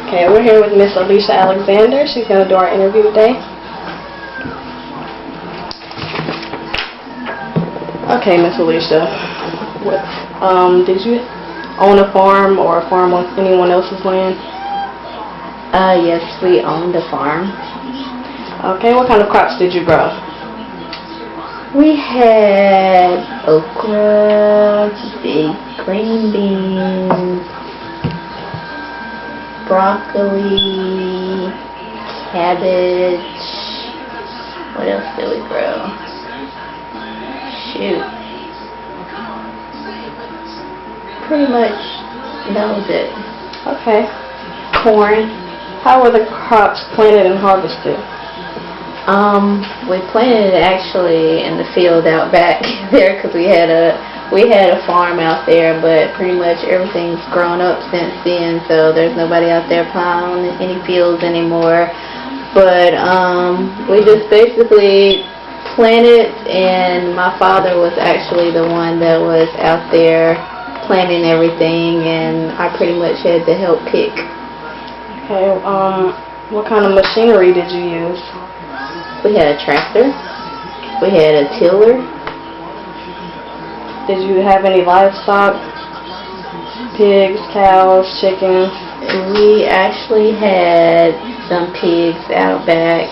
Okay, we're here with Miss Alicia Alexander. She's going to do our interview today. Okay, Miss Alicia, did you own a farm or a farm on anyone else's land? Yes, we owned a farm. Okay, what kind of crops did you grow? We had okra, big green beans, broccoli, cabbage. What else did we grow? Shoot. Pretty much that was it. Okay. Corn. How were the crops planted and harvested? We planted it actually in the field out back there because we had a farm out there, but pretty much everything's grown up since then, so there's nobody out there plowing any fields anymore. But we just basically planted, and my father was actually the one that was out there planting everything, and I pretty much had to help pick. Okay, what kind of machinery did you use? We had a tractor. We had a tiller. Did you have any livestock? Pigs, cows, chickens? We actually had some pigs out back.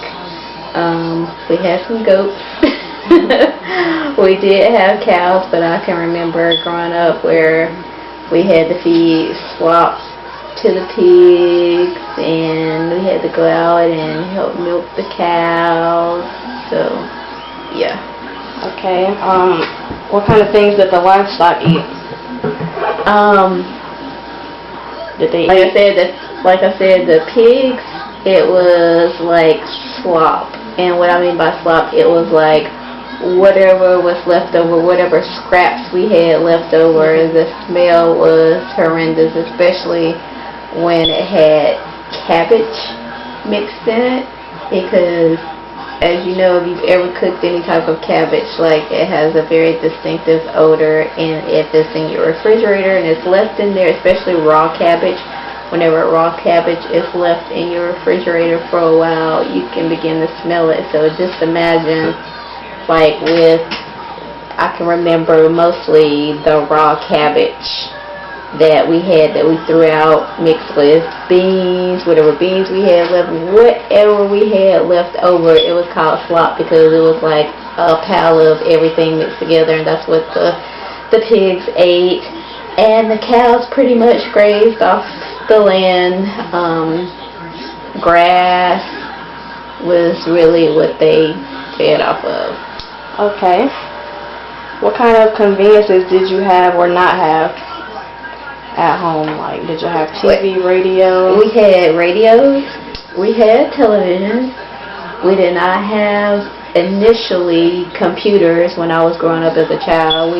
We had some goats. We did have cows, but I can remember growing up where we had to feed slop to the pigs, and we had to go out and help milk the cows. So, yeah. Okay. What kind of things did the livestock eat? Did they eat? Like I said, the pigs, it was like slop. And what I mean by slop, it was like whatever was left over, whatever scraps we had left over. The smell was horrendous, especially when it had cabbage mixed in it, because as you know, if you've ever cooked any type of cabbage, like, it has a very distinctive odor, and if it's in your refrigerator and it's left in there, especially raw cabbage, whenever raw cabbage is left in your refrigerator for a while, you can begin to smell it. So just imagine, like, I can remember mostly the raw cabbage that we had, that we threw out, mixed with beans, whatever beans we had left, whatever we had left over, it was called slop, because it was like a pile of everything mixed together, and that's what the pigs ate. And the cows pretty much grazed off the land. Grass was really what they fed off of. Okay. What kind of conveniences did you have or not have at home? Like, did you have TV, radio? We had radios. We had television. We did not have initially computers when I was growing up as a child.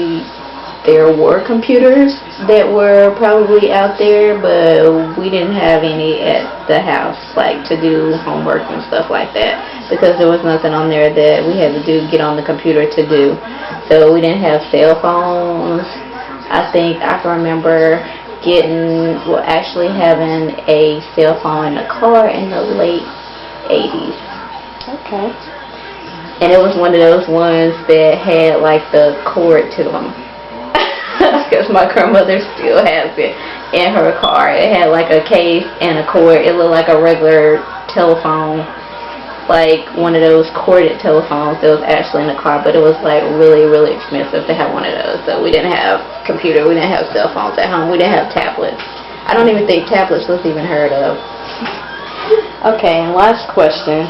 There were computers that were probably out there, but we didn't have any at the house, like to do homework and stuff like that, because there was nothing on there that we had to get on the computer to do. So we didn't have cell phones. I think I can remember actually having a cell phone in the car in the late 80s. Okay. And it was one of those ones that had like the cord to them. Because my grandmother still has it in her car. It had like a case and a cord. It looked like a regular telephone, like one of those corded telephones that was actually in the car, but it was like really, really expensive to have one of those. So we didn't have computer, we didn't have cell phones at home, we didn't have tablets. I don't even think tablets was even heard of. Okay, and last question.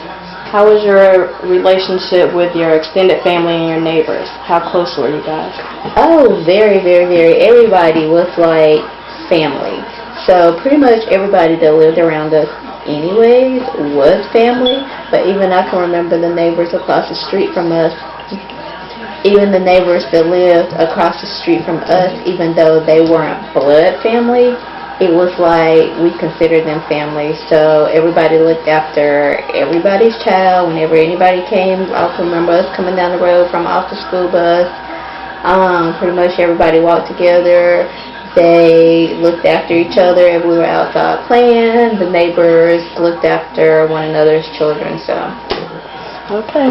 How was your relationship with your extended family and your neighbors? How close were you guys? Oh, very, very, very. Everybody was like family. So pretty much everybody that lived around us anyways was family. But even I can remember the neighbors across the street from us. Even the neighbors that lived across the street from us, even though they weren't blood family, it was like we considered them family. So everybody looked after everybody's child. Whenever anybody came, I can remember us coming down the road from off the school bus. Pretty much everybody walked together. They looked after each other if we were outside playing. The neighbors looked after one another's children. So. Okay.